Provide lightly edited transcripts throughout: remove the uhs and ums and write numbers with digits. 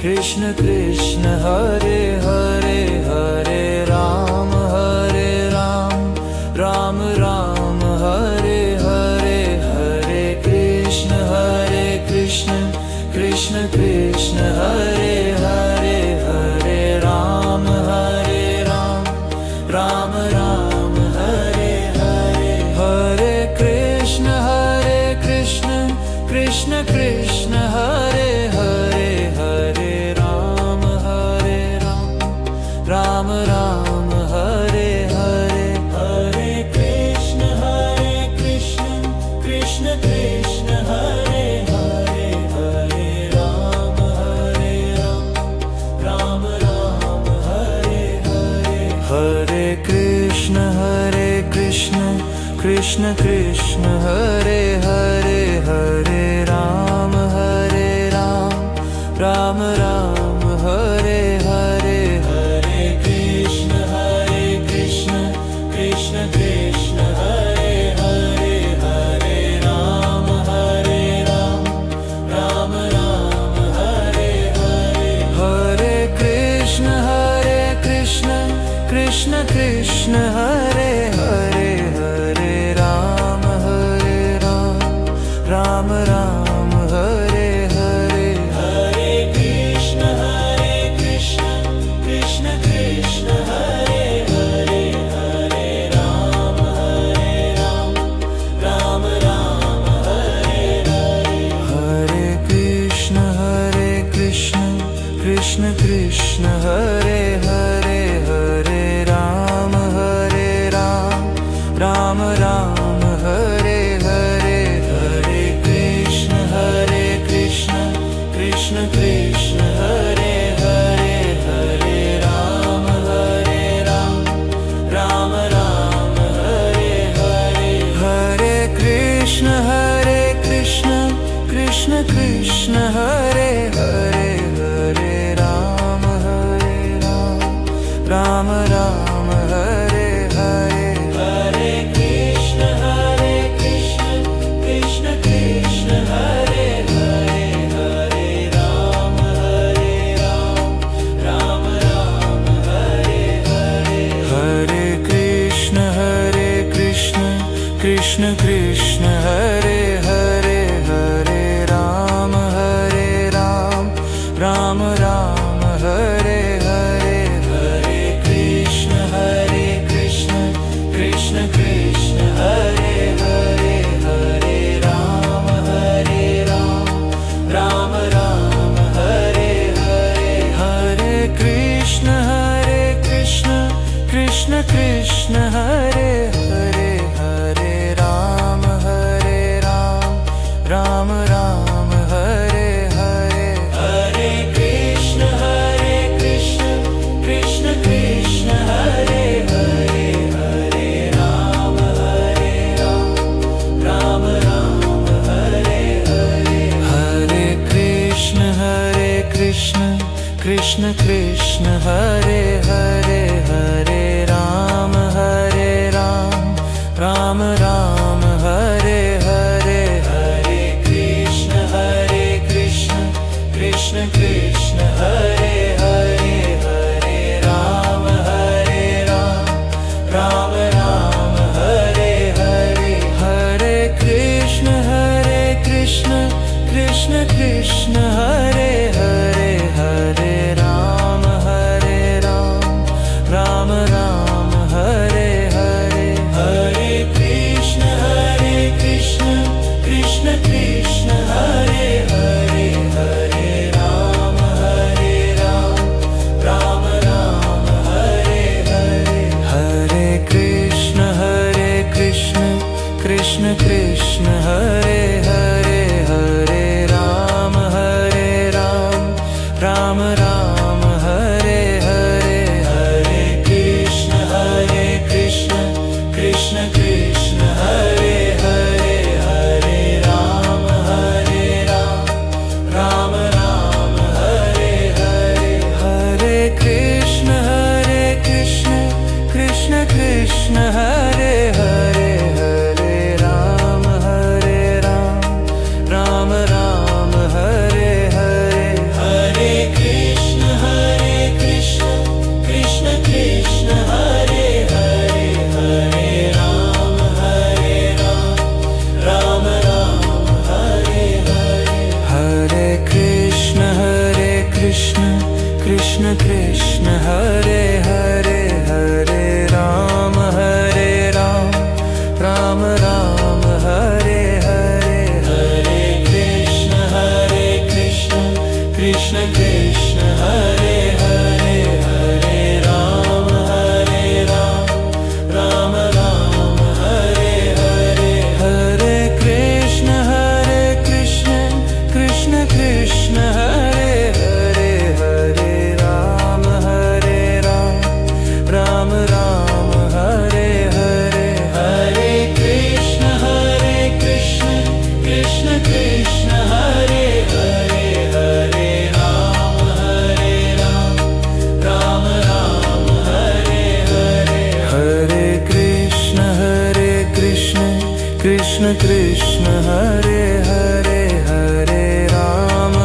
Krishna Krishna Hare Hare Hare Ram Hare Ram Ram Ram Hare Hare Hare Krishna Krishna Krishna Hare Hare Hare Ram Hare Ram Ram Ram Hare Hare Hare Krishna Krishna Krishna Hare Hare Hare Ram Hare Ram Ram Ram Hare Hare Hare Krishna Krishna Krishna Hare Hare Hare Ram Hare Ram Ram Ram Hare Hare Hare Krishna Krishna Krishna Hare Hare Hare Ram Hare Ram Ram Ram Hare Hare Hare Krishna Krishna Krishna Hare Hare Hare Ram Hare Ram Ram Ram Hare Hare Hare Krishna Krishna Krishna Hare Hare Hare Ram Hare Ram Ram Ram Hare Hare Hare Krishna Krishna Krishna Hare Hare Hare Ram Hare Ram Ram Ram Hare Hare Hare Krishna Krishna Krishna Hare Hare Hare Ram Hare Ram Ram Ram Hare Hare Hare Krishna Krishna Krishna Hare Hare Hare Ram Hare Ram Ram Ram Hare Hare Hare Krishna Krishna Krishna Hare Hare Hare Ram Hare Ram Ram Ram Hare Hare Hare Krishna Krishna Krishna Hare Hare Hare Ram Hare Ram Ram Ram Hare Hare Hare Krishna Krishna Hare Hare Hare Ram Hare Ram Ram Ram Hare Hare Hare Krishna Krishna Hare Hare Hare Ram Hare Ram Ram Ram Hare Hare Hare Krishna Krishna Hare Hare Hare Ram Hare Ram Ram Ram Hare Hare Hare Krishna Krishna Hare Hare Hare Ram Hare Ram Ram Ram Hare Hare Hare Krishna Krishna Hare Hare Hare Ram Hare Ram Ram Ram Hare Hare Hare Krishna Krishna Hare Hare Hare Ram Hare Ram Ram Ram Hare Hare Hare Krishna Krishna Hare Hare Hare Ram Hare Ram Ram Ram Hare Hare Hare Krishna Krishna Hare Hare Hare Ram Hare Ram Ram Ram Hare Hare Hare Krishna Krishna Hare Hare Hare Ram Hare Ram Ram Ram Hare Hare Hare Krishna Krishna Hare Hare Hare Ram Hare Ram Ram Ram Hare Hare Hare Krishna Krishna Hare Hare Hare Ram Hare Ram Ram Ram Hare Krishna Krishna Hare Hare Hare Ram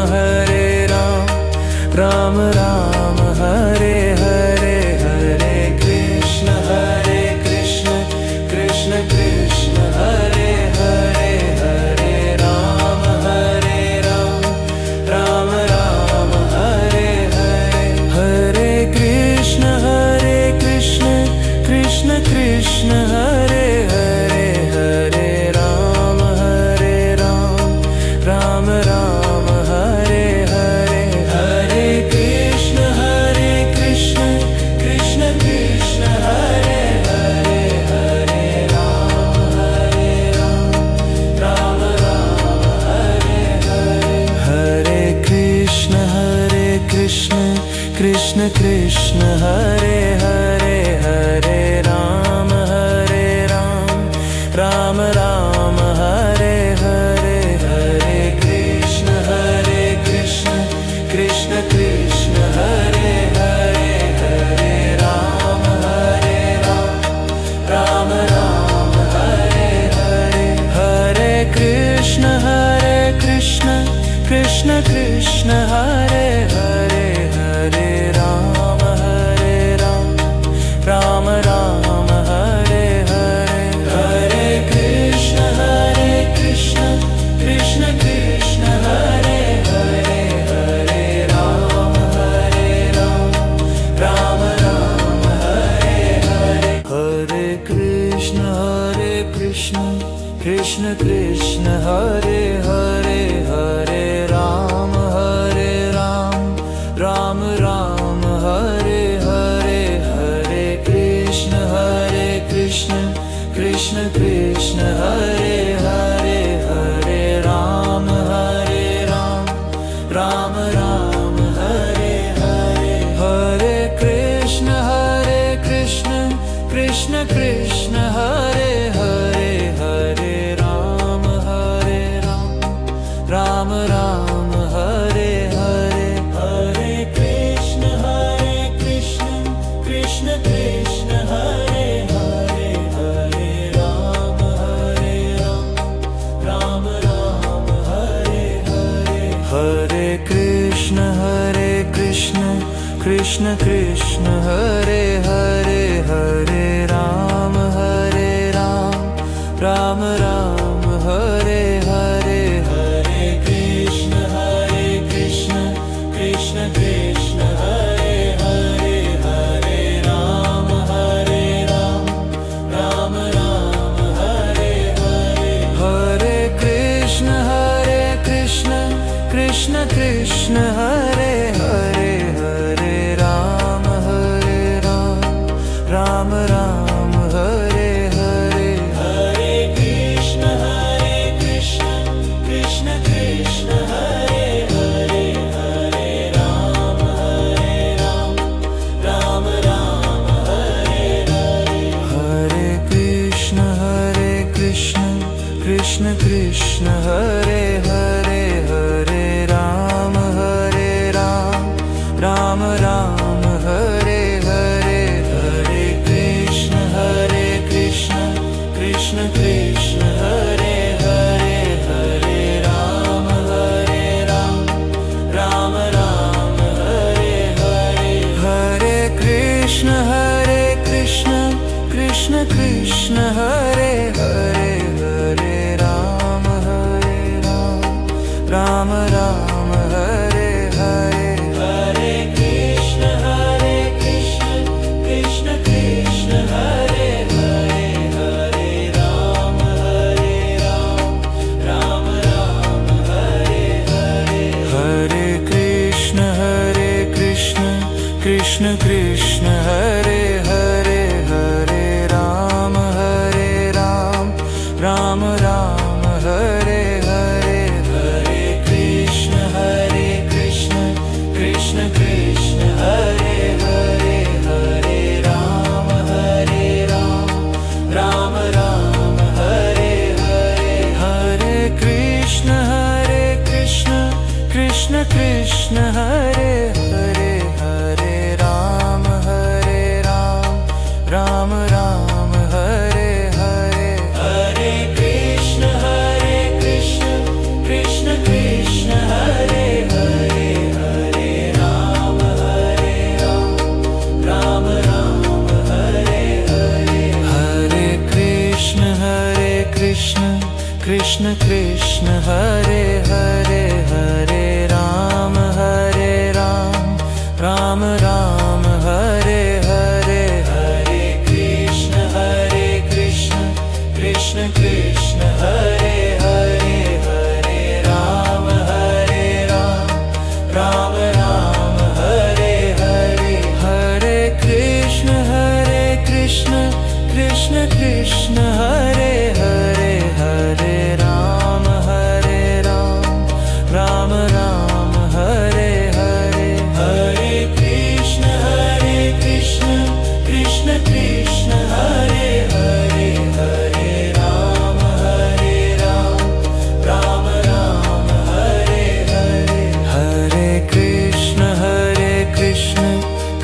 Ram Ram Hare Hare Hare Krishna Krishna Krishna Hare Hare Hare Ram Ram Ram Hare Hare Hare Krishna Krishna Krishna Hare Hare Hare Ram Ram Ram Hare Hare Hare Krishna Krishna Krishna Hare Hare Hare Ram Ram Hare Hare Hare Krishna Krishna Krishna Hare Hare Hare Ram Ram Ram Hare Hare Hare Krishna Krishna Krishna Hare Hare Hare Ram Ram Hare Hare Hare Krishna Krishna Krishna Hare Hare Hare Ram Ram Hare Hare Hare Krishna Krishna Krishna Hare Hare Hare Ram Ram Hare Hare Hare Krishna Krishna Krishna Hare Hare Hare Ram Ram Hare Hare Hare Krishna Krishna Krishna Hare Hare Hare Ram Ram Hare Hare Hare Krishna Krishna Krishna Hare Hare Hare Ram Ram Hare Hare Hare Krishna Krishna Krishna Hare Hare Hare Ram Ram Hare Hare Hare Krishna Krishna Krishna Hare Hare Hare Ram Ram Hare Hare Hare Krishna Krishna Krishna Hare Hare Hare Ram Ram Hare Hare Hare Krishna Krishna Krishna Hare Hare Hare Ram Ram Hare Hare Hare Krishna Krishna Krishna Hare Hare Hare Ram Ram Hare Hare Hare Krishna Krishna Krishna Hare Hare Hare Ram Ram Hare Hare Hare Krishna Krishna Krishna Hare Hare Hare Ram Ram Hare Hare Hare Krishna Krishna Krishna Hare Hare Hare Ram Ram Hare Hare Hare Krishna Krishna Krishna Hare Hare Hare Ram Ram Hare Hare Hare Krishna Krishna Krishna Hare Hare Hare Ram Ram Hare Hare Hare Krishna Krishna Krishna Hare Hare Hare Ram Ram Hare Hare Hare Krishna Krishna Krishna Hare Hare Hare Ram Ram Hare Hare Hare Krishna Krishna Krishna Hare Hare Hare Ram Ram Ram Hare Hare Hare Krishna Krishna Krishna Hare Hare Hare Ram Ram Ram Hare Hare Hare Krishna Krishna Krishna Hare Hare Hare Ram Ram Ram Hare Hare Hare Krishna Krishna Krishna Hare Hare Hare Ram Ram Ram Hare Hare Hare Krishna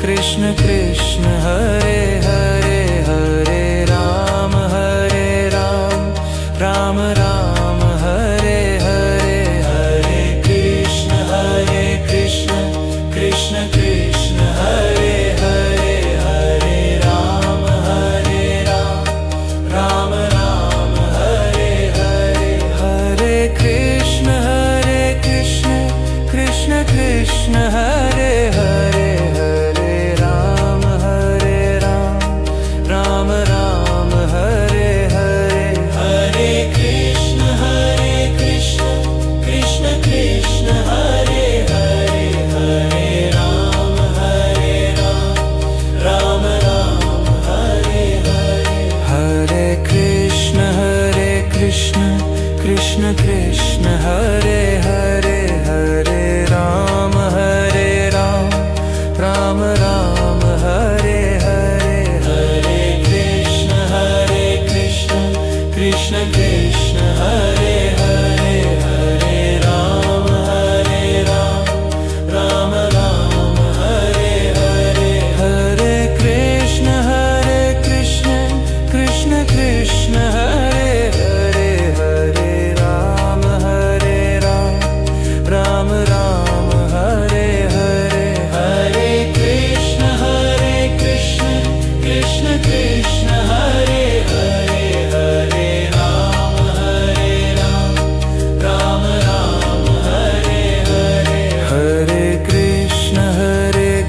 Krishna Krishna Hare Hare Hare Ram Ram Ram Hare Hare Hare Krishna Krishna Krishna Hare Hare Hare Ram Ram Ram Hare Hare Hare Krishna Krishna Krishna Hare Hare Hare Ram Ram Ram Hare Hare Hare Krishna Krishna Krishna Hare Hare Hare Ram Ram Hare Hare Hare Krishna Krishna Krishna Hare Hare Hare Ram Ram Ram Hare Hare Hare Krishna Krishna Krishna Hare Hare Hare Ram Ram Ram Hare Hare Hare Krishna Krishna Krishna Hare Hare Hare Ram Ram Hare Hare Hare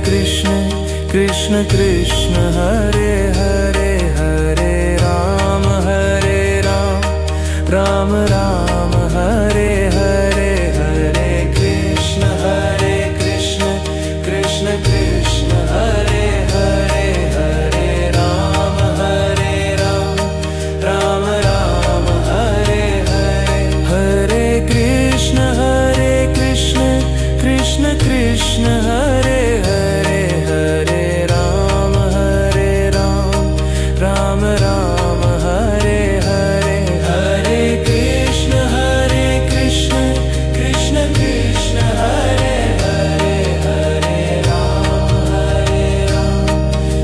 Krishna Krishna Krishna Hare Hare Hare Ram Ram Hare Hare Hare Krishna Krishna Krishna Hare Hare Hare Ram Ram Ram Hare Hare Hare Krishna Krishna Krishna Hare Hare Hare Ram Ram Hare Hare Hare Krishna Krishna Krishna Hare Hare Hare Ram Ram Hare Hare Hare Krishna Krishna Krishna Hare Hare Hare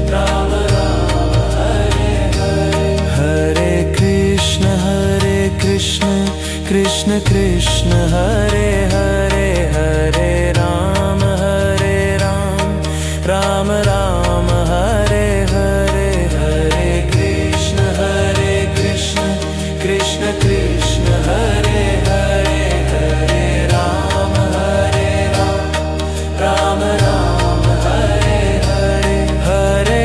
Ram Ram Hare Hare Hare Krishna Krishna Krishna Hare Hare Hare Ram Ram Hare Hare Hare Krishna Krishna Krishna Hare Hare Hare Ram Ram Hare Hare Hare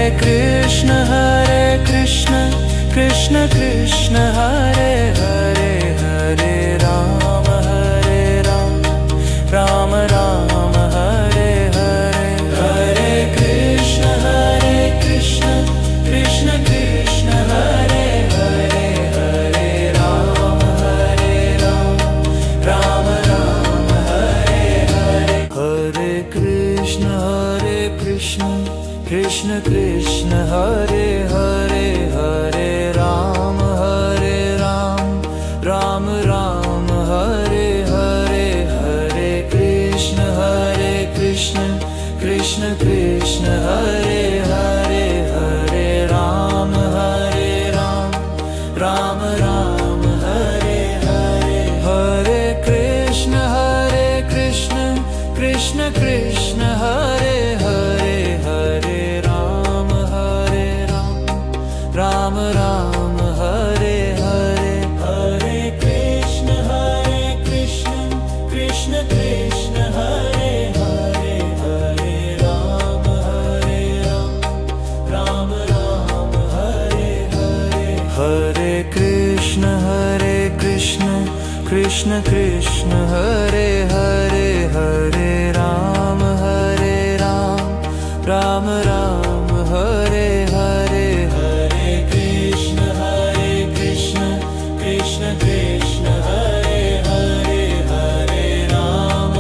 Krishna Krishna Krishna Hare Hare Hare Ram Ram Hare Hare Hare Krishna Krishna Krishna Hare Hare Hare Ram Ram Hare Hare Hare Krishna Krishna Krishna Hare Hare Hare Ram Ram Ram Hare Hare Hare Krishna Krishna Krishna Hare Hare Hare Ram Ram Hare Hare Hare Krishna Krishna Krishna Hare Hare Hare Ram Ram Ram Hare Hare Hare Krishna Hare Krishna Krishna Krishna Hare Hare Hare Ram Ram Ram Hare Hare Hare Krishna Krishna Krishna Hare Hare Hare Ram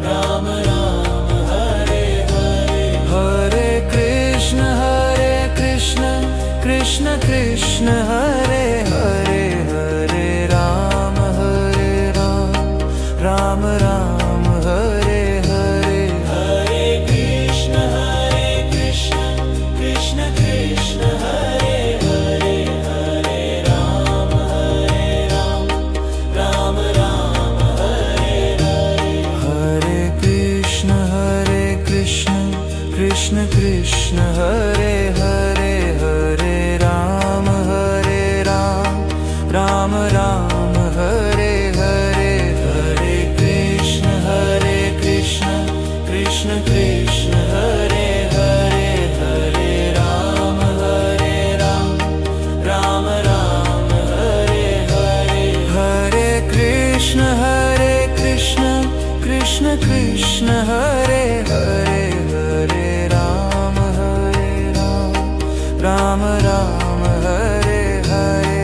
Ram Ram Hare Hare Hare Krishna Krishna Krishna Hare Hare Hare Ram Ram Ram Hare Hare Hare Krishna Krishna Krishna Hare Hare Hare Ram Ram Hare Hare Hare Krishna Krishna Krishna Hare Hare Hare Ram Ram Hare Hare Hare Krishna Krishna Krishna Hare Hare Hare Ram Ram Hare Hare Hare Krishna Krishna Krishna Hare Hare Hare Ram Ram Hare Hare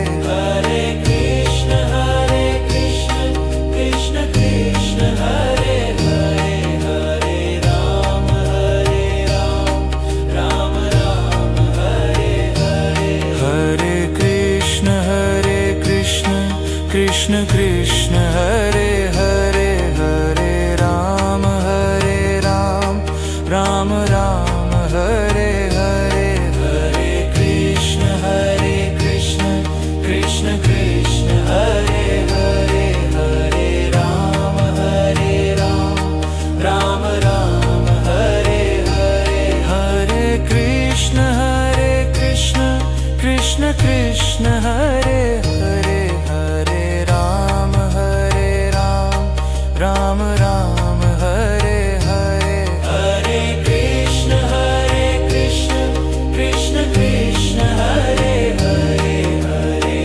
Hare Krishna Krishna Krishna Hare Hare Hare Ram Ram Hare Hare Hare Krishna Krishna Krishna Hare Hare Hare Ram Ram Hare Hare Hare Krishna Krishna Krishna Hare Hare Hare Ram Ram Hare Hare Hare Krishna Krishna Krishna Hare Hare Hare Ram Ram Hare Hare Hare Krishna Krishna Krishna Hare Hare Hare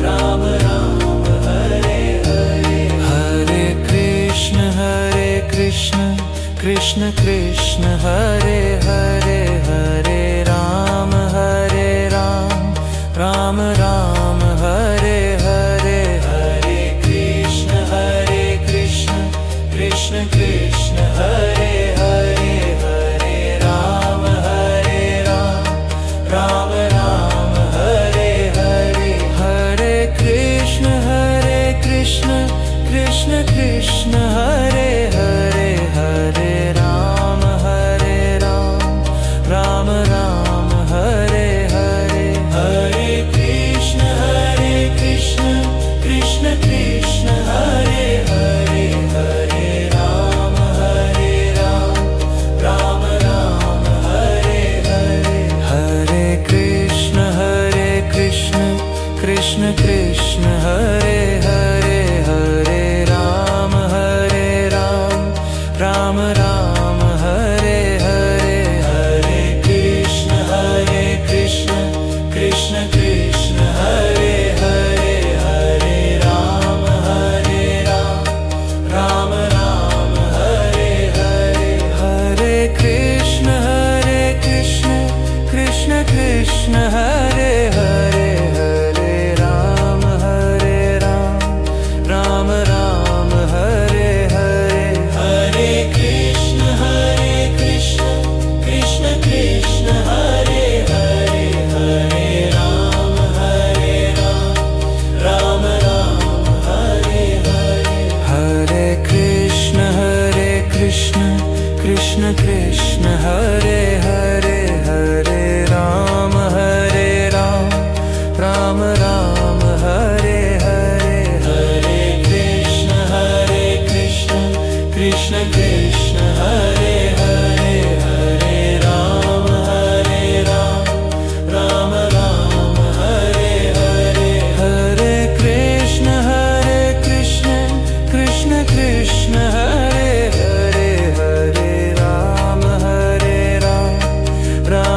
Ram Ram Hare Hare Hare Krishna Krishna Krishna Hare Hare Hare Ram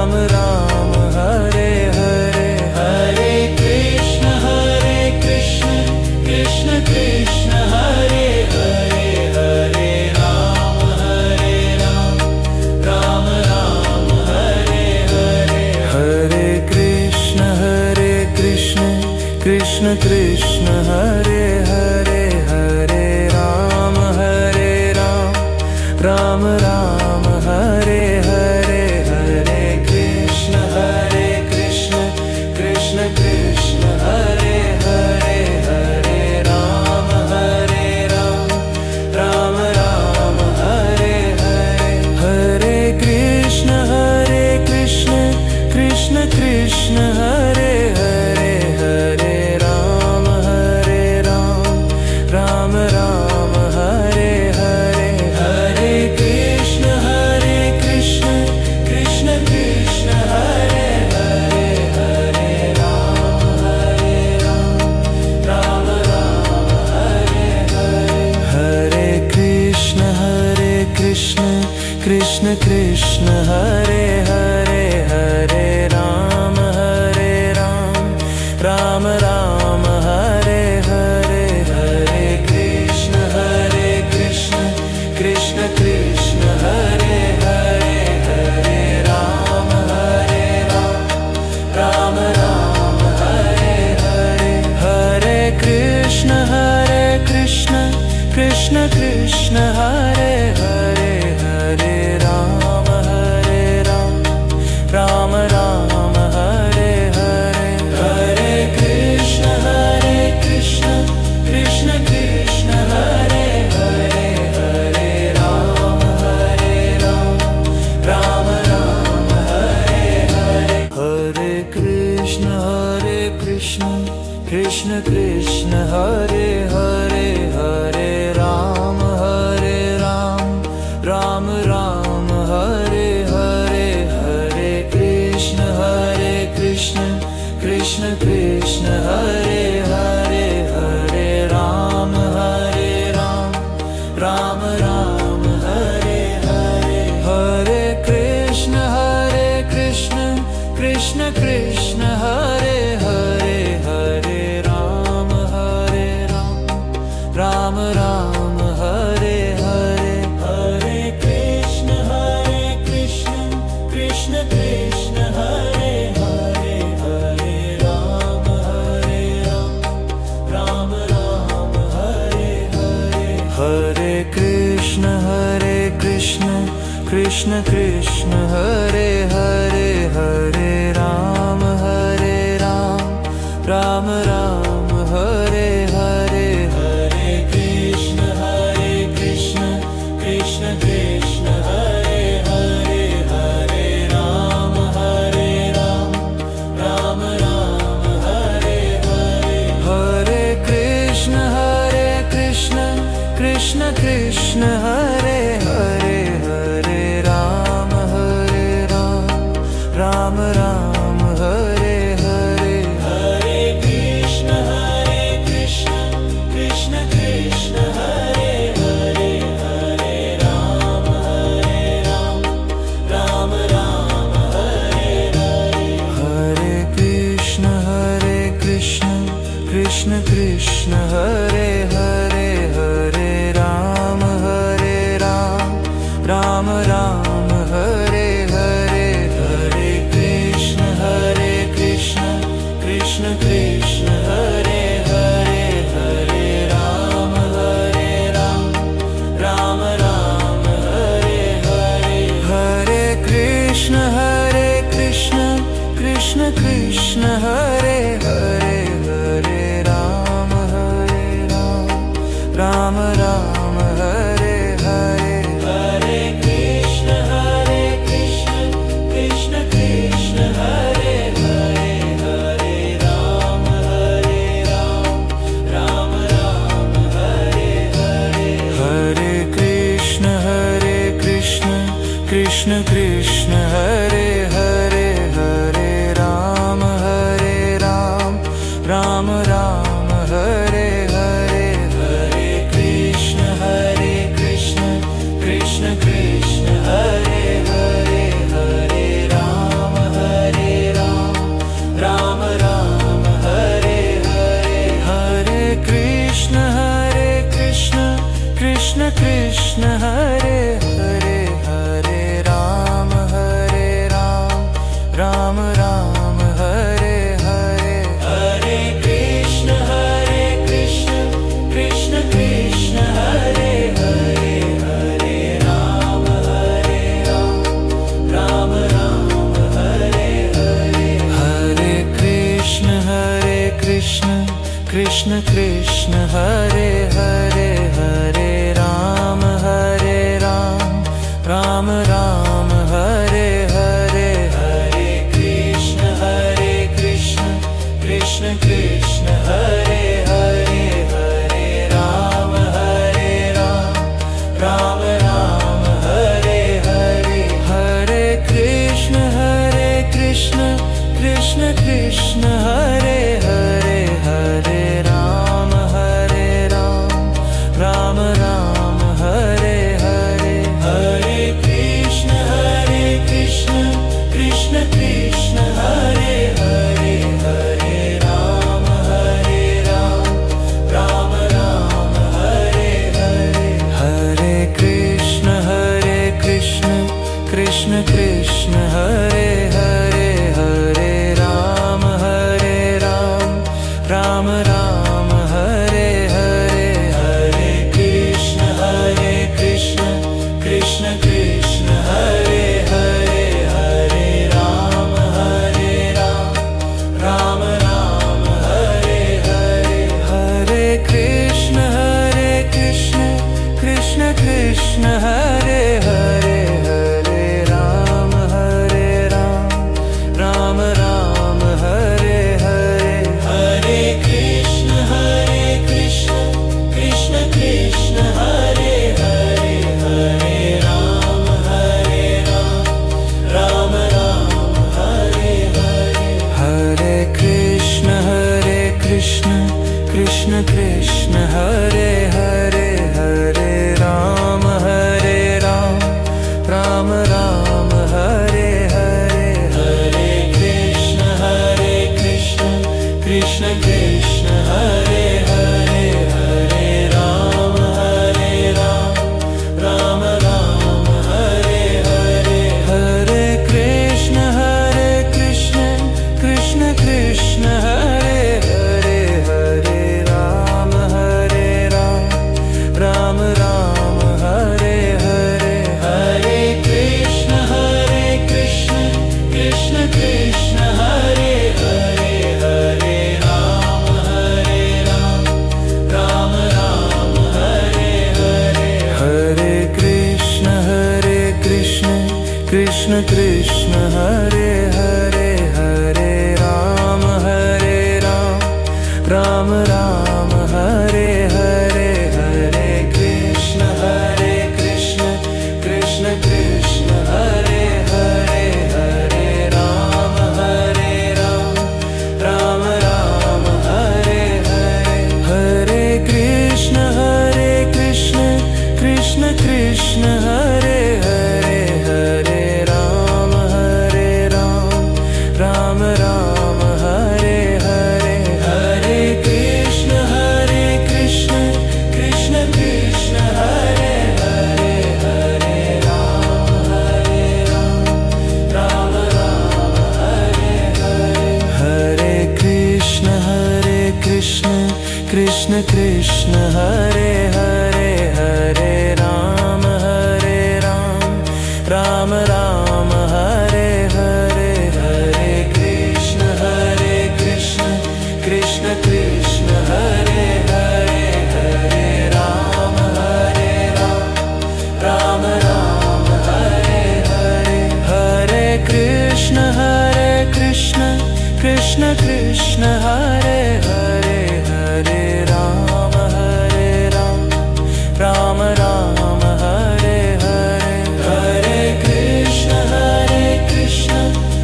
Ram Ram Hare Hare, Hare Krishna Krishna Krishna Hare Hare, Hare Ram Ram Ram Hare Hare, Hare Krishna Krishna Krishna Hare Hare, Hare Ram Ram Ram Hare Hare, Hare Krishna Krishna Krishna Hare Hare, Hare Ram Ram Ram Hare Hare, Hare Krishna Krishna Krishna Hare Hare, Hare Ram Ram Ram Hare Hare, Hare Krishna Krishna Krishna Hare Hare, Hare Ram Ram Ram Hare Hare, Hare Krishna Krishna Krishna Hare Hare, Hare Ram Ram Ram Hare Hare, Hare Krishna Krishna Krishna Hare Hare, Hare Ram Ram Ram Hare Hare, Hare Krishna Krishna Krishna Hare Hare, Hare Ram Ram Ram Hare Hare, Hare Krishna Krishna Krishna Hare Hare, Hare Ram Ram Ram Hare Hare, Hare Krishna Krishna Krishna Hare Hare, Hare Ram Ram Ram Hare Hare, Hare Krishna Krishna Krishna Hare Hare, Hare Ram Ram Ram Hare Hare, Hare Krishna Krishna Krishna Hare Hare, Hare Ram Ram Ram Hare Hare, Hare Krishna Krishna Krishna Hare Hare, Hare Ram Ram Ram Hare Hare, Hare Krishna Krishna Krishna Hare Hare, Hare Ram Ram Ram Hare Hare, Hare Krishna Krishna Krishna Hare Hare, Hare Ram Ram Ram Hare Hare, Hare Krishna Krishna Krishna Hare Hare, Hare Ram Ram Ram Hare Hare, Hare Krishna Krishna Krishna Hare Hare, Hare Ram Ram Ram Hare Hare, Hare Krishna Krishna Krishna Hare Hare, Hare Ram Ram Ram Hare Hare, Hare Krishna Krishna Krishna Hare Hare, Hare Ram Ram Ram Hare Hare, Hare Krishna Krishna Krishna Hare Hare, Hare Ram Ram Ram Hare Hare, Hare Krishna Krishna Krishna Hare Hare, Hare Ram Ram Ram Hare Hare, Hare Krishna Krishna Krishna Hare Hare, Hare Ram Ram Ram Hare Hare, Hare Krishna Krishna Krishna Hare Hare, Hare Ram Ram Ram Hare Hare, Hare Krishna Krishna Krishna Krishna Hare Hare, Hare Ram Ram Ram Hare Hare, Hare Krishna Krishna Krishna Krishna Hare Hare, Hare Ram Ram Ram Hare Hare, Hare Krishna Krishna Krishna Hare Hare, Hare Ram Ram Ram Hare Hare, Hare Krishna Krishna Krishna Krishna Hare Hare, Hare Ram Ram Ram Hare Hare, Hare Krishna Krishna Krishna Krishna Hare Hare, Hare Ram Ram Ram Hare Hare, Hare Krishna Krishna Krishna Hare Hare, Hare Ram Ram Ram Hare Hare, Hare Krishna Krishna Krishna Hare Hare, Hare Ram Ram Ram Hare Hare, Hare Krishna Krishna Krishna Hare Hare, Hare Ram Ram Ram Hare Hare, Hare Krishna Krishna Krishna Hare Hare, Hare Ram Ram Ram Hare Hare, Hare Krishna Krishna Krishna Hare Hare, Hare Ram Ram Ram Hare Hare, Hare Krishna Krishna Krishna Hare Hare, Hare Ram Ram Ram Hare Hare, Hare Krishna Krishna Krishna Hare Hare, Hare Ram Ram Ram Hare Hare, Hare Krishna Krishna Krishna Hare Hare, Hare Ram Ram Ram Hare Hare, Hare Krishna Krishna Krishna Hare Hare, Hare Ram Ram Ram Hare Hare, Hare Krishna Krishna Krishna Hare Hare, Hare Ram Ram Ram Hare Hare, Hare Krishna Krishna Krishna Hare Hare, Hare Ram Ram Ram Hare Hare, Hare Krishna Krishna Krishna Hare Hare, Hare Ram Ram Ram Hare Hare, Hare Krishna Krishna Krishna Hare Hare, Hare Ram Ram Ram Hare Hare, Hare Krishna Krishna Krishna Hare Hare, Hare Ram Ram Ram Hare Hare, Hare Krishna Krishna Krishna Hare Hare, Hare Ram Ram Ram Hare Hare, Hare Krishna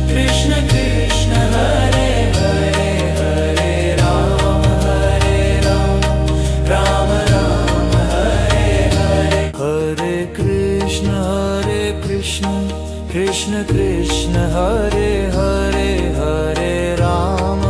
Krishna Krishna Hare Hare, Hare Ram Ram Ram Hare Hare, Hare Krishna Krishna Krishna Hare Hare, Hare Ram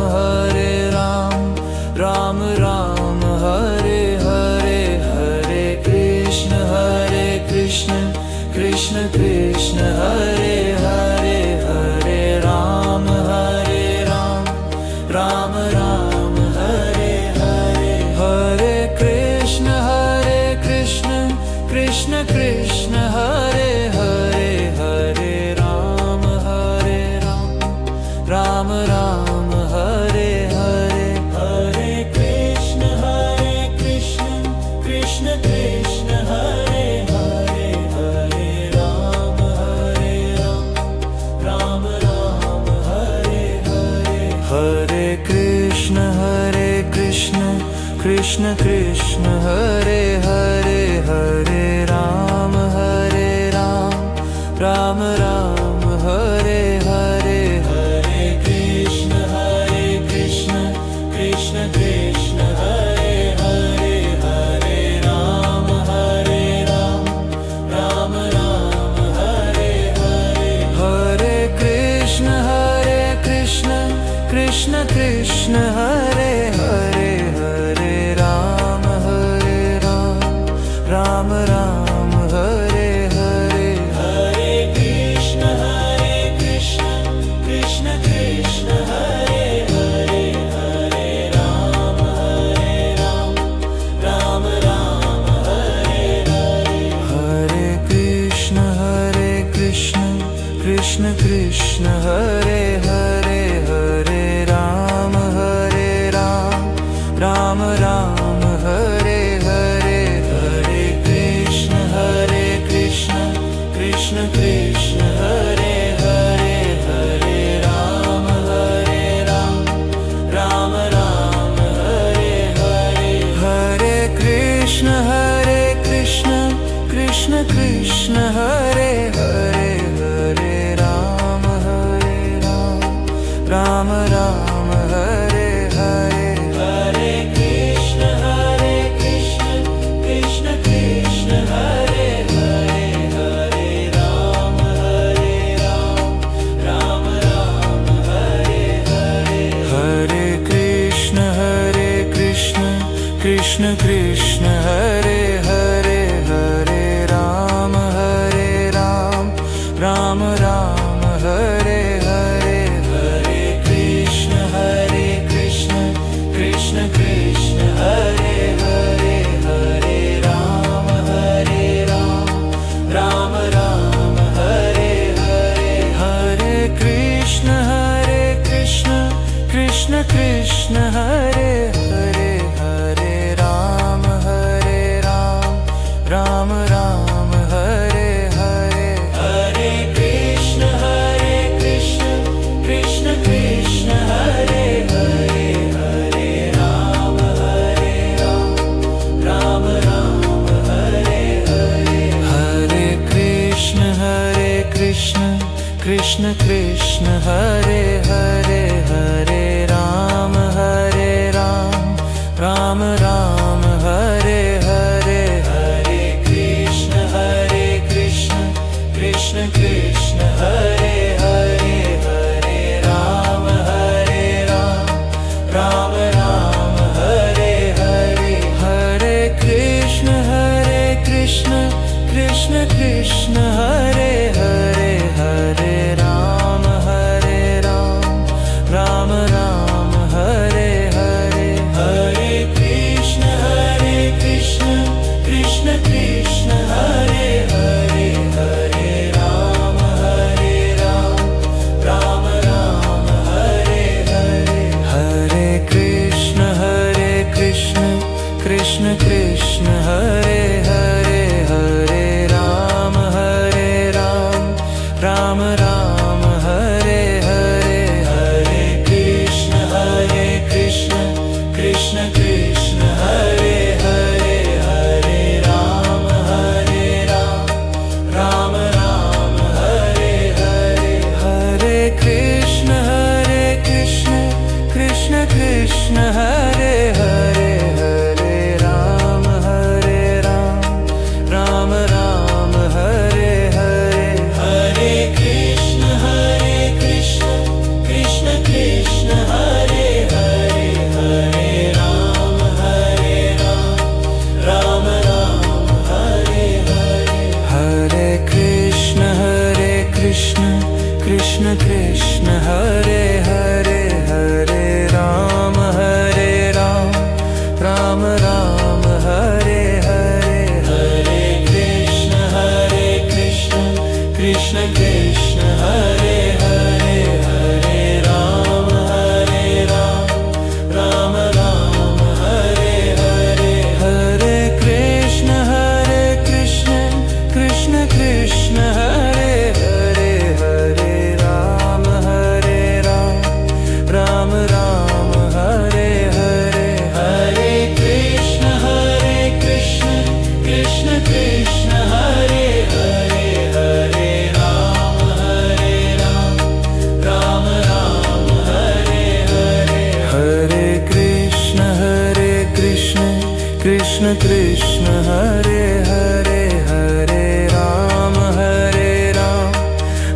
Krishna Krishna Hare Hare Hare Ram Ram Ram Hare Hare Hare Krishna Krishna Krishna Hare Hare Hare Ram Ram Hare Hare Hare Krishna Krishna Krishna Hare Hare Hare Ram Ram Hare Hare Hare Krishna Krishna Krishna Hare Hare Hare Ram Ram Hare Hare Hare Krishna Krishna Krishna Hare Hare Hare Ram Ram Hare Hare Hare Krishna Krishna Krishna Hare Hare Hare Ram Ram Hare Hare Hare Krishna Krishna Krishna Hare Hare Hare Ram Ram Hare Hare Hare Krishna Krishna Krishna Hare Hare Hare Ram Ram Hare Hare Hare Krishna Krishna Krishna Hare Hare Hare Ram Ram Hare Hare Hare Krishna Krishna Krishna Hare Hare Hare Ram Ram Hare Hare Hare Krishna Krishna Krishna Hare Hare Hare Ram Ram Hare Hare Hare Krishna Krishna Krishna Hare Hare Hare Ram Hare Hare Hare Krishna Krishna Hare Hare Hare Ram Ram Hare Hare Hare Krishna Krishna Hare Hare Hare Ram Hare Hare Hare Krishna Krishna Hare Hare Hare Ram Hare Hare Hare Krishna Krishna Hare Hare Hare Ram Hare Hare Hare Krishna Krishna Hare Hare Hare Ram Hare Hare Hare Krishna Krishna Hare Hare Hare Ram Hare Hare Hare Krishna Krishna Hare Hare Hare Ram Hare Hare Hare Krishna Krishna Hare Hare Hare Ram Hare Hare Hare Krishna Krishna Hare Hare Hare Ram Hare Krishna Hare Hare Hare Ram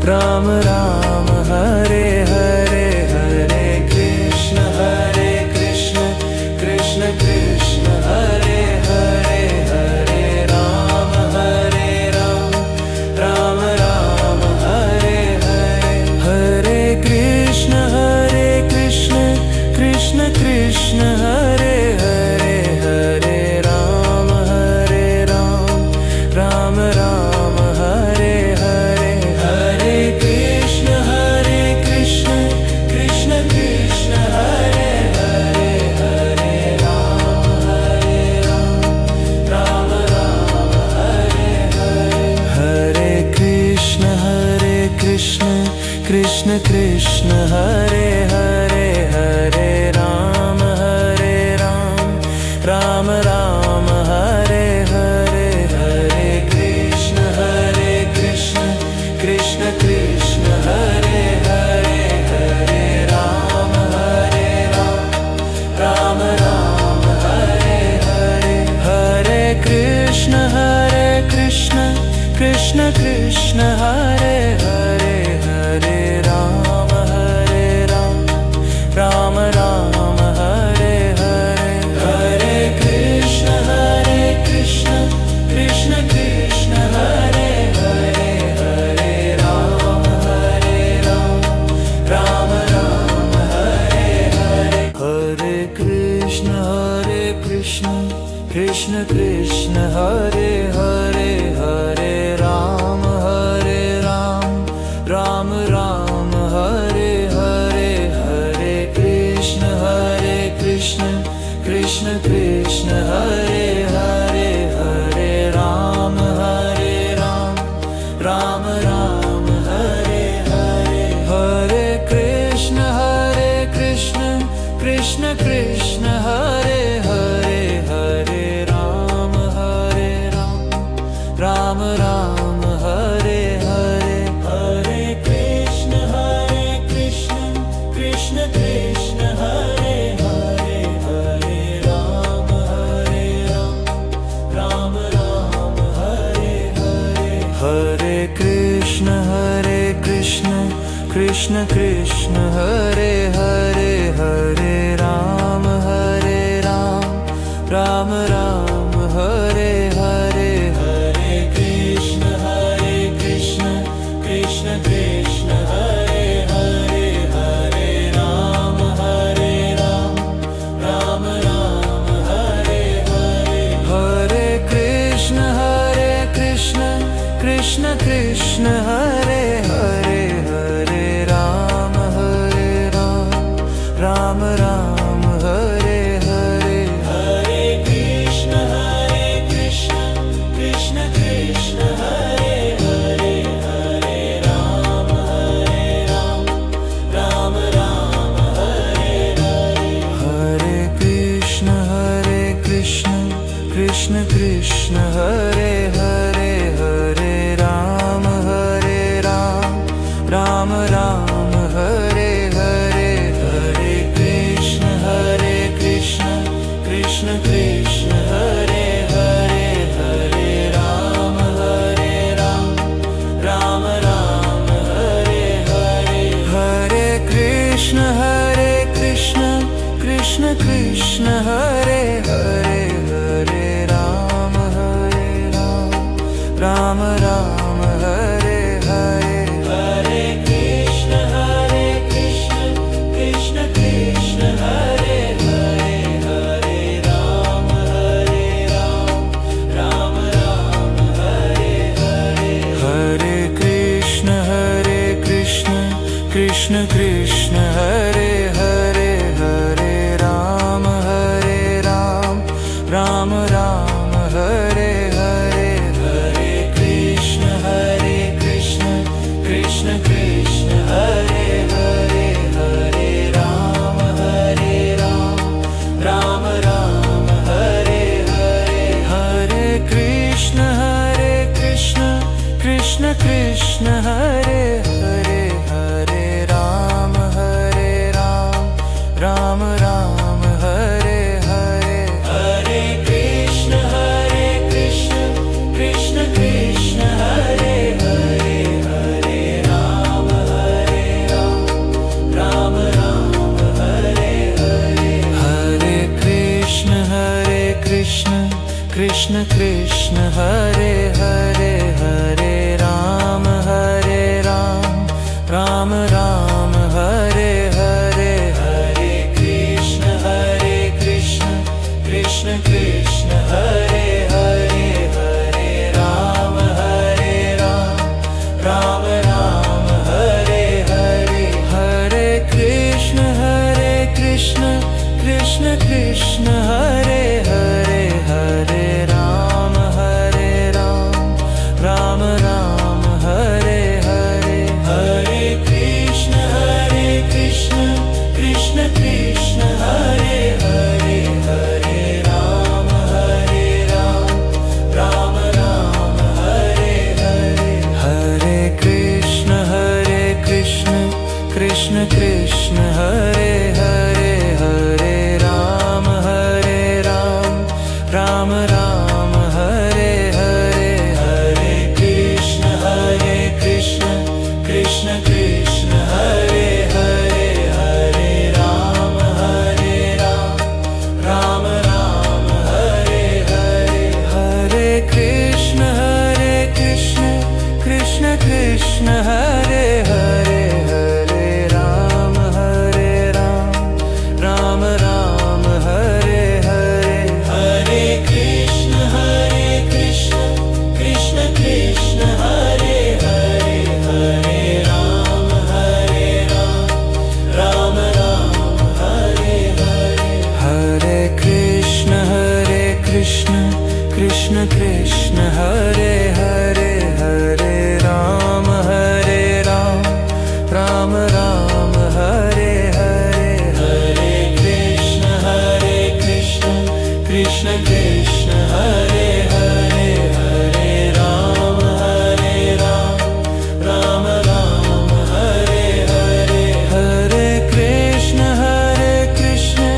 Ram Ram Hare Hare Hare Krishna Krishna Krishna Hare Hare Hare Ram Ram Hare Hare Hare Krishna Krishna Krishna Hare Hare Hare Ram Ram Hare Hare Hare Krishna Krishna Krishna Hare Hare Hare Ram Ram Hare Hare Hare Krishna Krishna Krishna Hare Hare Hare Ram Ram Hare Hare Hare Krishna Krishna Krishna Hare Hare Hare Ram Ram Hare Hare Hare Krishna Krishna Krishna Hare Hare Hare Ram Ram Hare Hare Hare Krishna Krishna Krishna Hare Hare Hare Ram Ram Hare Hare Hare Krishna Krishna Krishna Hare Hare Hare Ram Ram Hare Hare Hare Krishna Krishna Krishna Hare Hare Hare Ram Ram Hare Hare Hare Krishna Krishna Krishna Hare Hare Hare Ram Ram Hare Hare Hare Krishna Krishna Krishna Hare Hare Hare Ram Ram Hare Hare Hare Krishna Krishna Krishna Hare Hare Hare Ram Ram Hare Hare Hare Krishna Krishna Krishna Hare Hare Hare Ram Ram Hare Hare Hare Krishna Krishna Krishna Hare Hare Hare Ram Ram Hare Hare Hare Krishna Krishna Krishna Hare Hare Hare Ram Ram Hare Hare Hare Krishna Krishna Krishna Hare Hare Hare Ram Ram Hare Hare Hare Krishna Krishna Krishna Hare Hare Hare Ram Ram Hare Hare Hare Krishna Krishna Krishna Hare Hare Hare Ram Ram Hare Hare Hare Krishna Krishna Krishna Hare Hare Hare Ram Hare Hare Hare Krishna Krishna Krishna Hare Hare Hare Ram Ram Hare Hare Hare Krishna Krishna Krishna Hare Hare Hare Ram Ram Hare Hare Hare Krishna Krishna Krishna Hare Hare Hare Ram Krishna Hare Hare Hare Ram Ram Ram Hare Hare Hare Krishna Krishna Krishna Hare Hare Hare Ram Ram Hare Hare Hare Krishna Krishna Krishna Hare Hare Hare Ram Ram Hare Hare Hare Krishna Krishna Krishna Hare Hare Hare Ram Ram Hare Hare Hare Krishna Krishna Krishna Hare Hare Hare Ram Ram Hare Hare Hare Krishna Krishna Krishna Hare Hare Hare Ram Ram Hare Hare Hare Krishna Krishna Krishna Hare Hare Hare Ram Ram Hare Hare Hare Krishna Krishna Krishna Hare Hare Hare Ram Ram Hare Hare Hare Krishna Krishna Krishna Hare Hare Hare Ram Ram Hare Hare Hare Krishna Krishna Krishna Hare Hare Hare Ram Ram Hare Hare Hare Krishna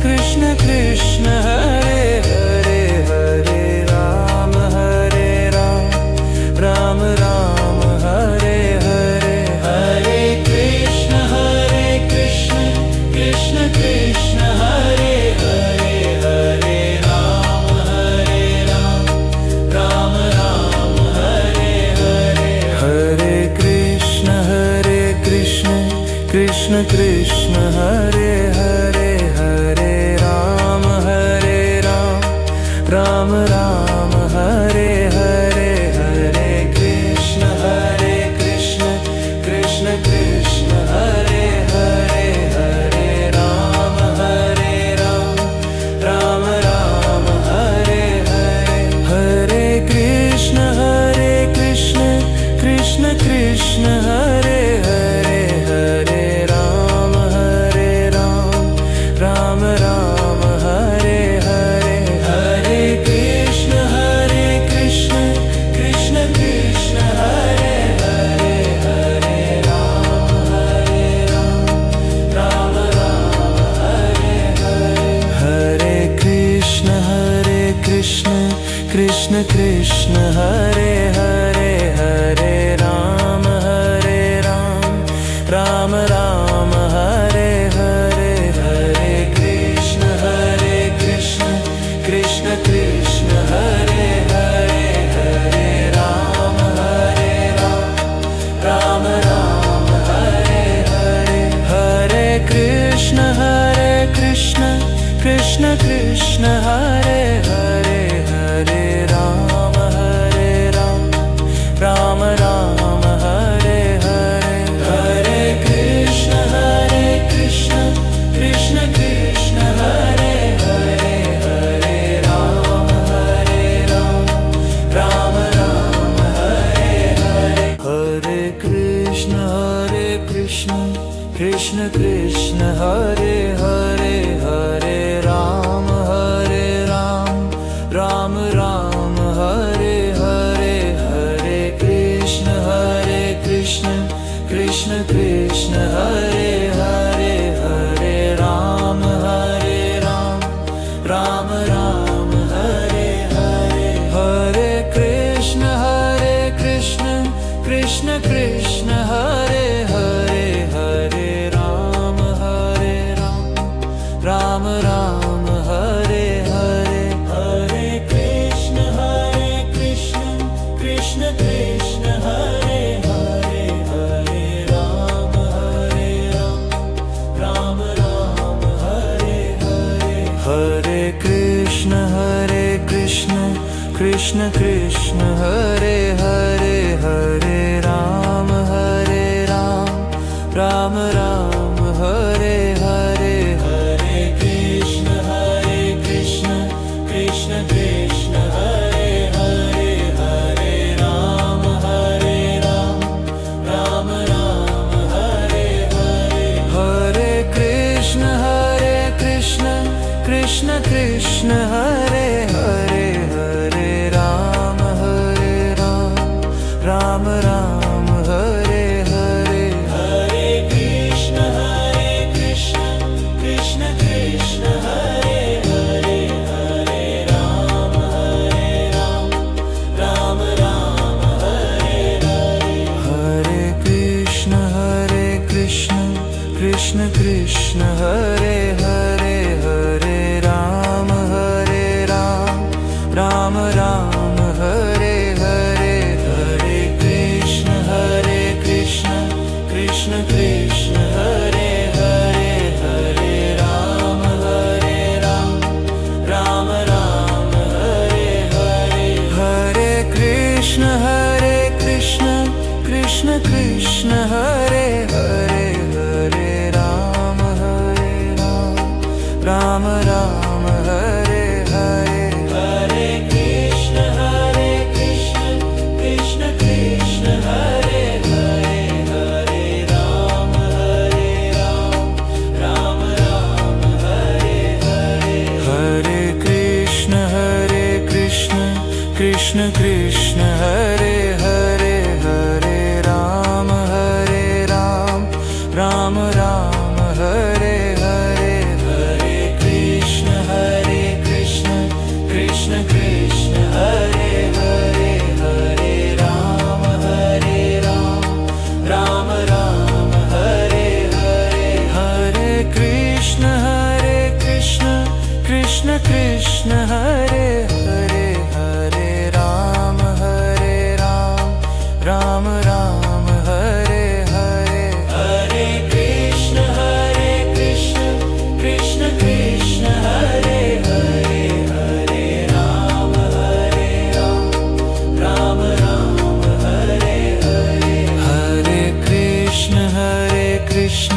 Krishna Krishna Hare Hare Hare Ram Ram Hare Hare Hare Krishna Krishna Krishna Hare Hare Hare Ram Ram Hare Hare Hare Krishna Krishna Krishna Hare Hare Hare Ram Ram Hare Hare Hare Krishna Krishna Krishna Hare Hare Hare Ram Ram Hare Hare Hare Krishna Krishna Krishna Hare Hare Hare Ram Ram Hare Hare Hare Krishna Krishna Krishna Hare Hare Hare Ram Ram Hare Hare Hare Krishna Krishna Krishna Hare Hare Hare Ram Ram Hare Hare Hare Krishna Krishna Krishna Hare Hare Hare Ram Ram Hare Hare Hare Krishna Krishna Krishna Hare Hare Hare Ram Ram Hare Hare Hare Krishna Krishna Krishna Hare Hare Hare Ram Ram Hare Hare Hare Krishna Krishna Krishna Hare Hare Hare Ram Ram Hare Hare Hare Krishna Krishna Krishna Hare Hare Hare Ram Ram Hare Hare Hare Krishna Krishna Krishna Hare Hare Hare Ram Ram Krishna Krishna Hare Hare Hare Ram Ram Ram Hare Hare Hare Krishna Krishna Krishna Hare Hare Hare Ram Ram Hare Hare Hare Krishna Krishna Krishna Hare Hare Hare Ram Ram Hare Hare Hare Krishna Krishna Krishna Hare Hare Hare Ram Ram Hare Hare Hare Krishna Krishna Krishna Hare Hare Hare Ram Ram Hare Hare Hare Krishna Krishna Krishna Hare Hare Hare Ram Ram Hare Hare Hare Krishna Krishna Krishna Hare Hare Hare Ram Ram Hare Hare Hare Krishna Krishna Krishna Hare Hare Hare Ram Ram Hare Hare Hare Krishna Krishna Krishna Hare Hare Hare Ram Ram Hare Hare Hare Krishna Krishna Krishna Hare Hare Hare Ram Ram Hare Hare Hare Krishna Krishna Krishna Hare Hare Hare Ram Ram Hare Hare Hare Krishna Krishna Krishna Hare Hare Hare Ram Ram Hare Hare Hare Krishna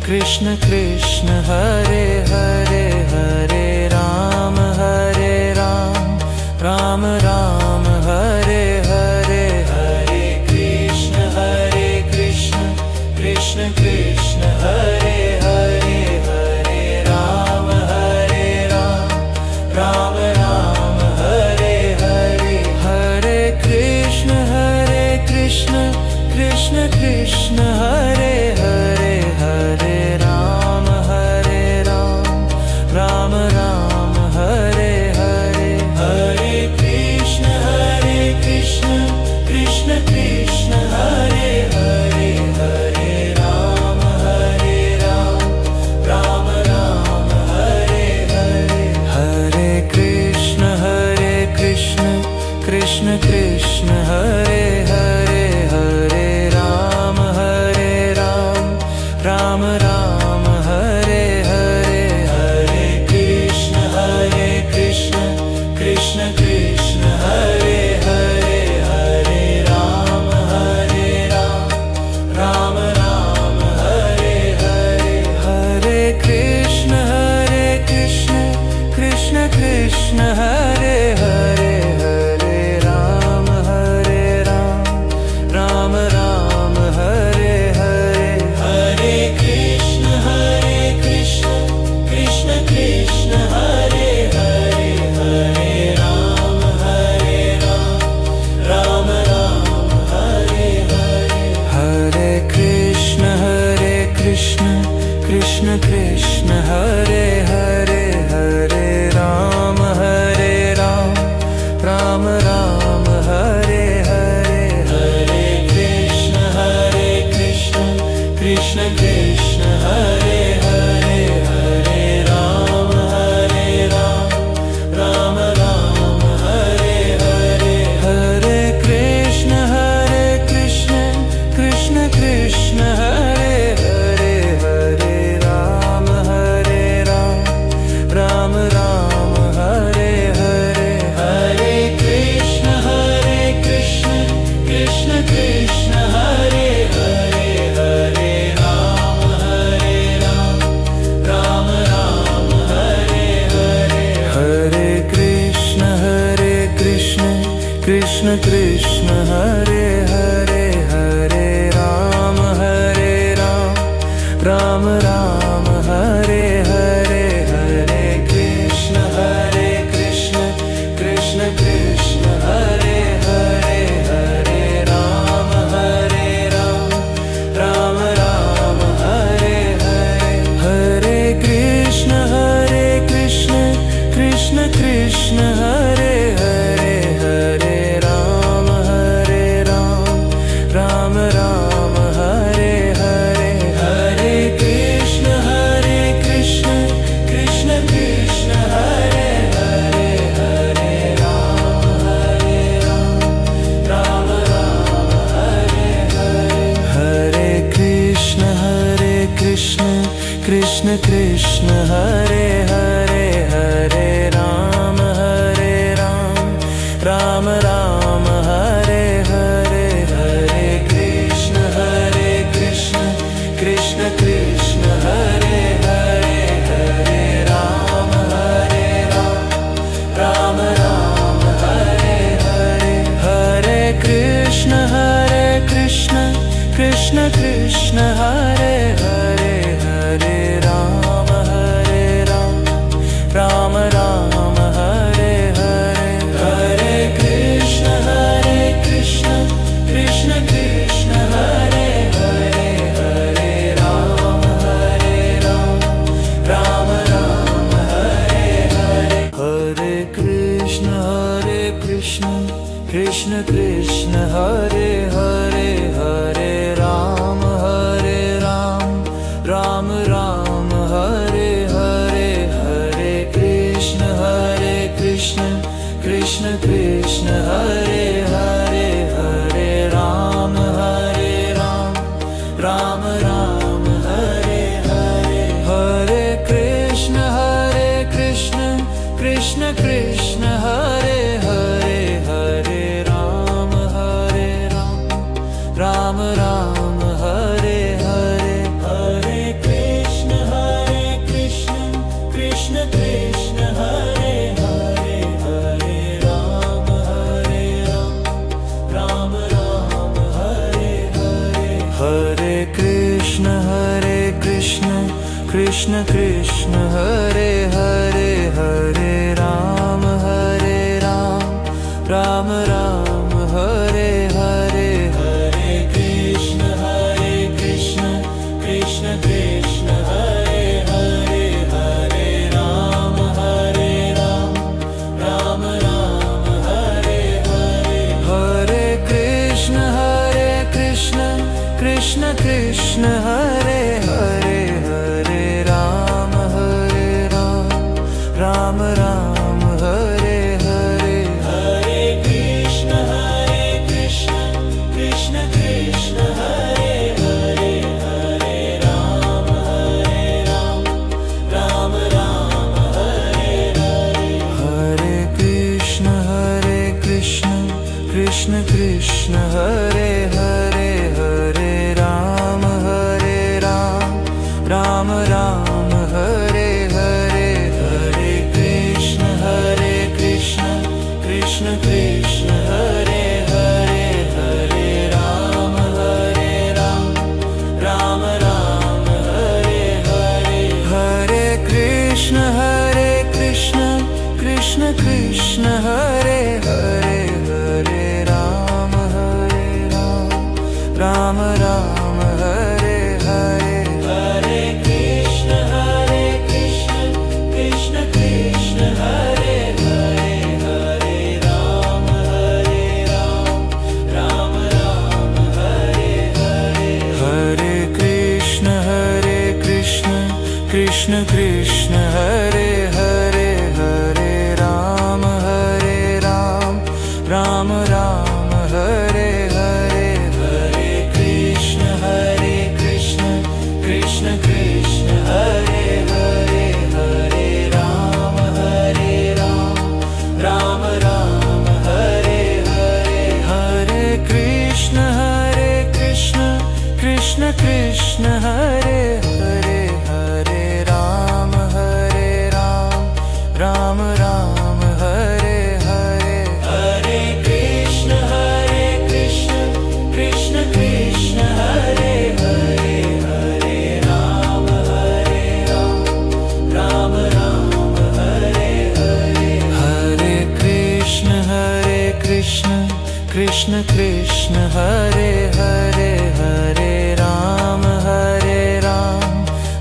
Krishna Krishna Hare Hare Hare Ram Ram Hare Hare Hare Krishna Krishna Krishna Hare Hare Hare Ram Ram Hare Hare Hare Krishna Krishna Krishna Hare Hare Hare Ram Ram Hare Hare Hare Krishna Krishna Krishna Hare Hare Hare Ram Ram Hare Hare Hare Krishna Krishna Krishna Hare Hare Hare Ram Ram Hare Hare Hare Krishna Krishna Krishna Hare Hare Hare Ram Ram Hare Hare Hare Krishna Krishna Krishna Hare Hare Hare Ram Ram Hare Hare Hare Krishna Krishna Krishna Hare Hare Hare Ram Ram Hare Hare Hare Krishna Krishna Krishna Hare Hare Hare Ram Ram Hare Hare Hare Krishna Krishna Krishna Hare Hare Hare Ram Ram Hare Hare Hare Krishna Krishna Krishna Hare Hare Hare Ram Ram Ram, Hare Hare, Hare Krishna, Krishna Krishna, Hare Hare, Hare Ram, Ram Ram, Hare Hare, Hare Krishna, Krishna Krishna, Hare Hare, Hare Ram, Ram Ram, Hare Hare, Hare Krishna, Krishna Krishna, Hare Hare, Hare Ram, Ram Hare Hare, Hare Krishna, Krishna Krishna, Hare Hare, Hare Ram, Ram Ram, Hare Hare, Hare Krishna, Krishna Krishna, Hare Hare, Hare Ram, Ram Ram, Hare Hare, Hare Krishna, Krishna Krishna, Hare Hare, Hare Ram, Ram Ram, Hare Hare, Hare Krishna, Krishna Krishna, Hare Hare, Hare Ram, Ram Ram, Hare Hare, Hare Krishna, Krishna Krishna, Hare Hare, Hare Ram, Ram Ram, Hare Hare, Hare Krishna, Krishna Krishna, Hare Hare, Hare Ram, Ram Ram, Hare Hare, Hare Krishna, Krishna Krishna, Hare Hare, Hare Ram, Ram Ram, Hare Hare, Hare Krishna, Krishna Krishna, Hare Hare, Hare Ram, Ram Ram, Hare Hare, Hare Krishna, Krishna Krishna, Hare Hare, Hare Ram, Ram Ram, Hare Hare, Hare Krishna, Krishna Krishna, Hare Hare, Hare Ram, Ram Ram, Hare Hare, Hare Krishna, Krishna Krishna, Hare Hare, Hare Ram, Ram Ram, Hare Hare, Hare Krishna, Krishna Krishna, Hare Hare, Hare Ram, Ram Ram, Hare Hare, Hare Krishna, Krishna Krishna, Hare Hare, Hare Ram, Ram Ram, Hare Hare, Hare Krishna, Krishna Krishna, Hare Hare, Hare Ram, Ram Ram, Hare Hare, Hare Krishna, Krishna Krishna, Hare Hare, Hare Ram, Ram Ram, Hare Hare, Hare Krishna, Krishna Krishna, Hare Hare, Hare Ram, Ram Ram, Hare Hare, Hare Krishna, Krishna Krishna, Hare Hare, Hare Ram, Ram Ram, Hare Hare, Hare Krishna, Krishna Krishna, Hare Hare, Hare Ram, Ram Ram, Hare Hare, Hare Krishna, Krishna Krishna, Hare Hare, Hare Ram, Ram Ram, Hare Hare, Hare Krishna, Krishna Krishna, Hare Hare, Hare Ram, Krishna Krishna Hare Hare Hare Ram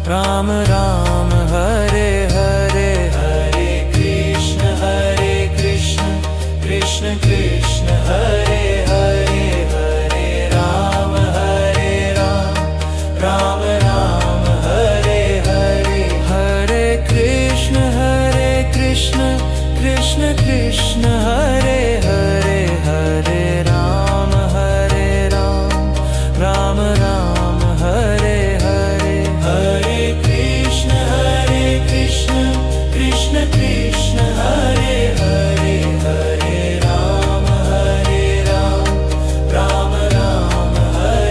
Ram Ram Hare Hare Hare Krishna Krishna Krishna Hare Hare Hare Ram Ram Hare Hare Hare Krishna Krishna Krishna Hare Hare Hare Ram Ram Hare Hare Hare Krishna Krishna Krishna Hare Hare Hare Ram Ram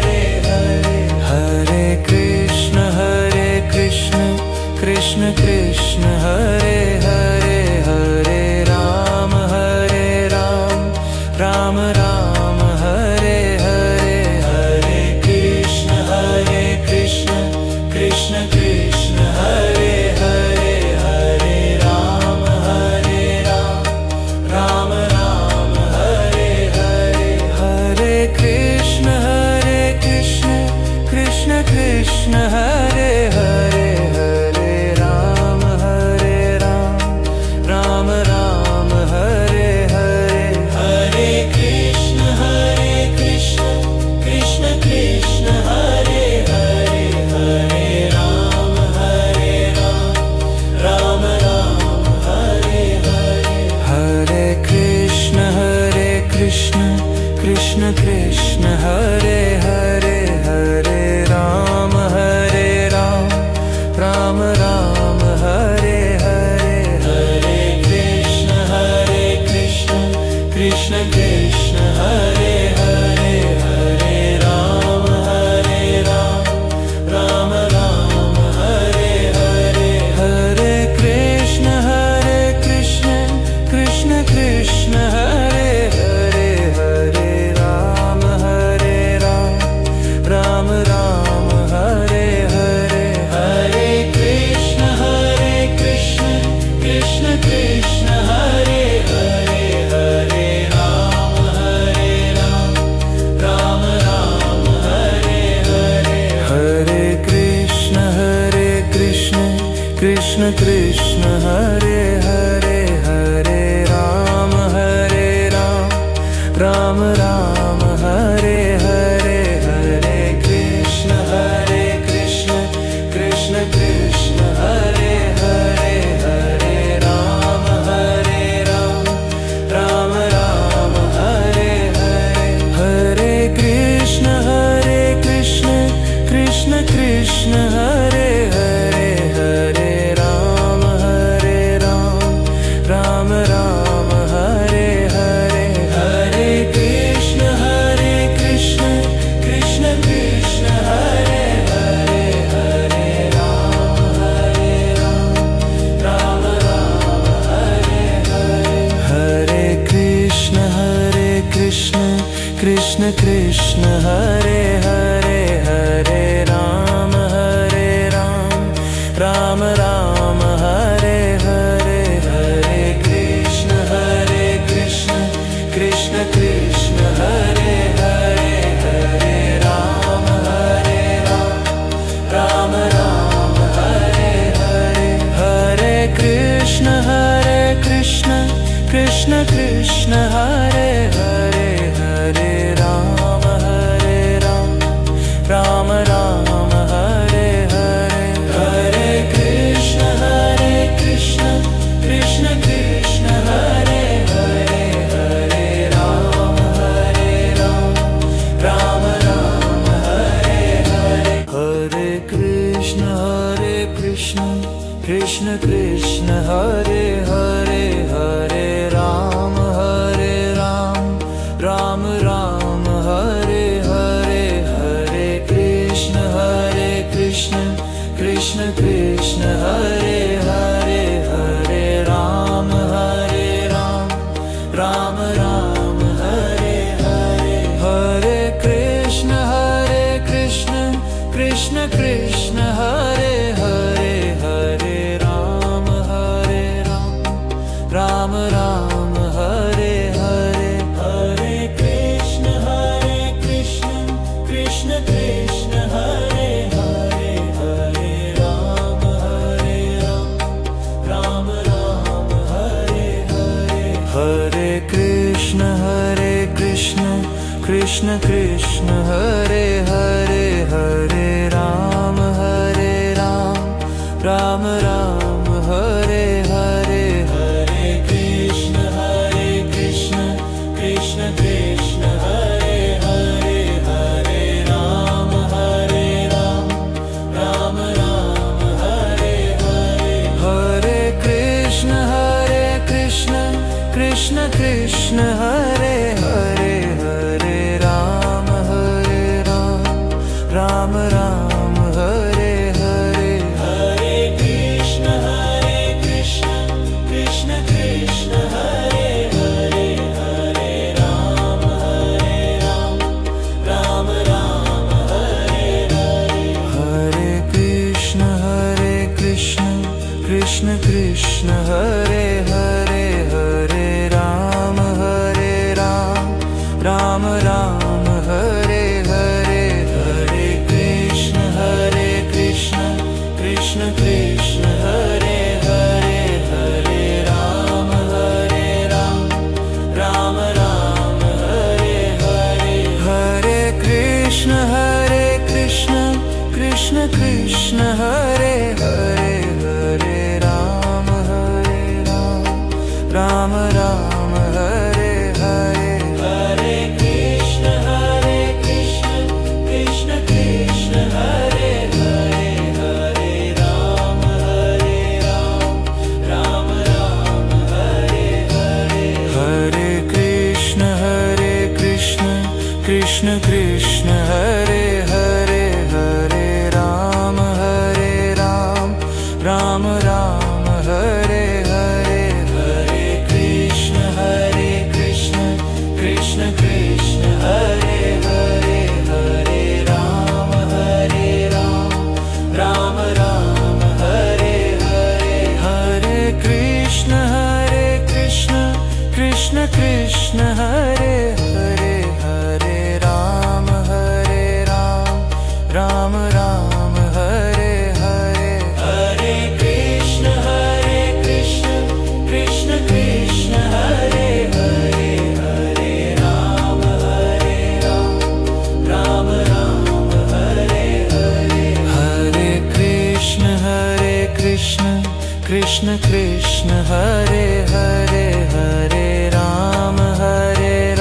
Hare Hare Hare Krishna Krishna Krishna Hare Hare Hare Ram Ram Hare Hare Hare Krishna Krishna Krishna Hare Hare Hare Ram Ram Hare Hare Hare Krishna Krishna Krishna Hare Hare Hare Ram Ram Hare Hare Hare Krishna Krishna Krishna Hare Hare Hare Ram Ram Hare Hare Hare Krishna Krishna Krishna Hare Hare Hare Ram Ram Hare Hare Hare Krishna Krishna Krishna Hare Hare Hare Ram Ram Hare Hare Hare Krishna Krishna Krishna Hare Hare Hare Ram Ram Hare Hare Hare Krishna Krishna Krishna Hare Hare Hare Ram Ram Hare Hare Hare Krishna Krishna Krishna Hare Hare Hare Ram Ram Hare Hare Hare Krishna Krishna Krishna Hare Hare Hare Ram Ram Hare Hare Hare Krishna Krishna Krishna Hare Hare Hare Ram Ram Hare Hare Hare Krishna Krishna Krishna Hare Hare Hare Ram Ram Hare Hare Hare Krishna Krishna Krishna Hare Hare Hare Ram Ram Hare Hare Hare Krishna Krishna Krishna Hare Hare Hare Ram Ram Hare Hare Hare Krishna Krishna Krishna Hare Hare Hare Ram Ram Hare Hare Hare Krishna Krishna Krishna Hare Hare Hare Ram Ram Hare Hare Hare Krishna Krishna Krishna Hare Hare Hare Ram Ram Hare Hare Hare Krishna Krishna Krishna Hare Hare Hare Ram Ram Hare Hare Hare Krishna Krishna Krishna Hare Hare Hare Ram Ram Hare Hare Hare Krishna Krishna Krishna Hare Hare Hare Ram Ram Ram Hare Hare Hare Krishna Krishna Krishna Hare Hare Hare Ram Ram Hare Hare Hare Krishna Krishna Krishna Hare Hare Hare Ram Ram Hare Hare Hare Krishna Krishna Krishna Hare Hare Hare Ram Ram Hare Hare Hare Krishna Krishna Krishna Hare Hare Hare Ram Ram Hare Hare Hare Krishna Krishna Krishna Hare Hare Hare Ram Ram Hare Hare Hare Krishna Krishna Krishna Hare Hare Hare Ram Ram Hare Hare Hare Krishna Krishna Krishna Hare Hare Hare Ram Ram Hare Hare Hare Krishna Krishna Krishna Hare Hare Hare Ram Ram Hare Hare Hare Krishna Krishna Krishna Hare Hare Hare Ram Ram Hare Hare Hare Krishna Krishna Krishna Hare Hare Hare Ram Ram Hare Hare Hare Krishna Krishna Krishna Hare Hare Hare Ram Hare Hare Hare Krishna Krishna Hare Hare Hare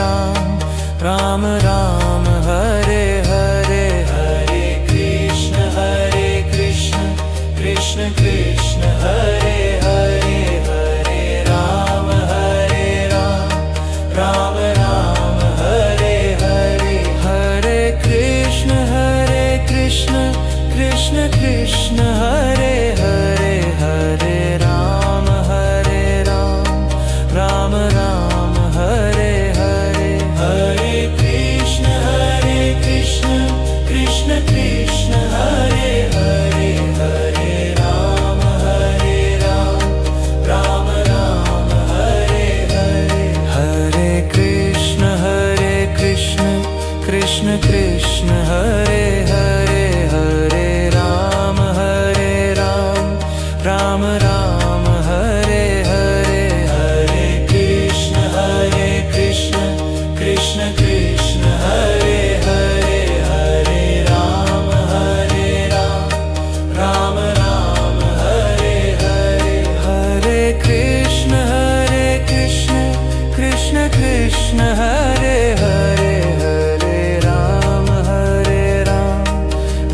Ram Ram Hare Hare Hare Krishna Krishna Krishna Hare Hare Hare Ram Ram Hare Hare Hare Krishna Krishna Krishna Hare Hare Hare Ram Ram Hare Hare Hare Krishna Krishna Krishna Hare Hare Hare Ram Ram Hare Hare Hare Krishna Krishna Krishna Hare Hare Hare Ram Ram Hare Hare Hare Krishna Krishna Krishna Hare Hare Hare Ram Ram Hare Hare Hare Krishna Krishna Hare Hare Hare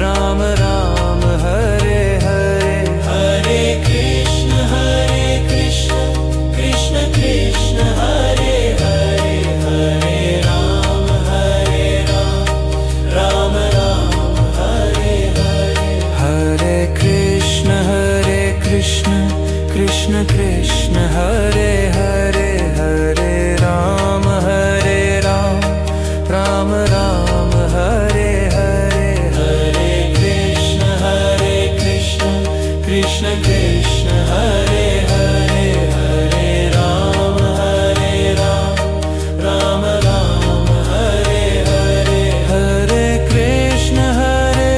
Ram Ram Hare Hare Hare Krishna Krishna Hare Hare Hare Ram Hare Hare Hare Krishna Krishna Hare Hare Hare Ram Ram Hare Hare Hare Krishna Krishna Hare Hare Hare Ram Ram Hare Hare Hare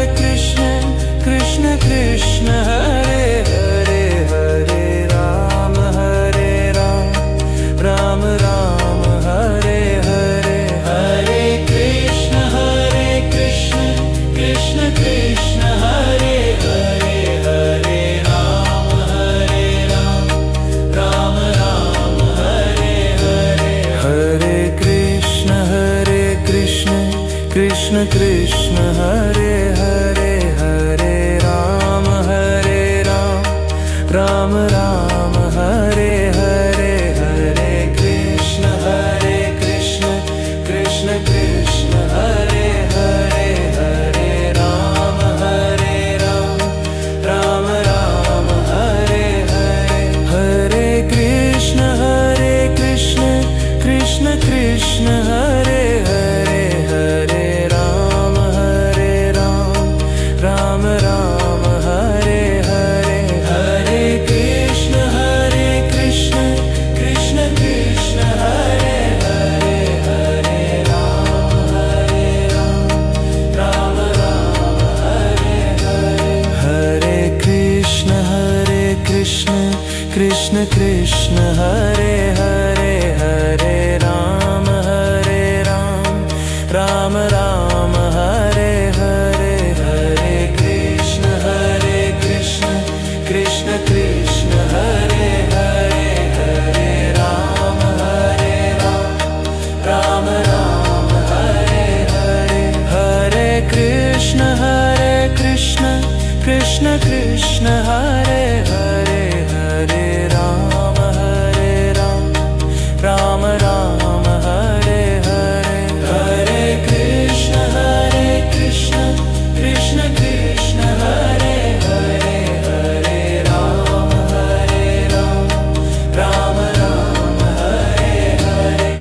Krishna Krishna Hare Hare Hare Ram Ram Hare Hare Hare Krishna Krishna Hare Hare Hare Ram Ram Ram Hare Hare Hare Krishna Krishna Krishna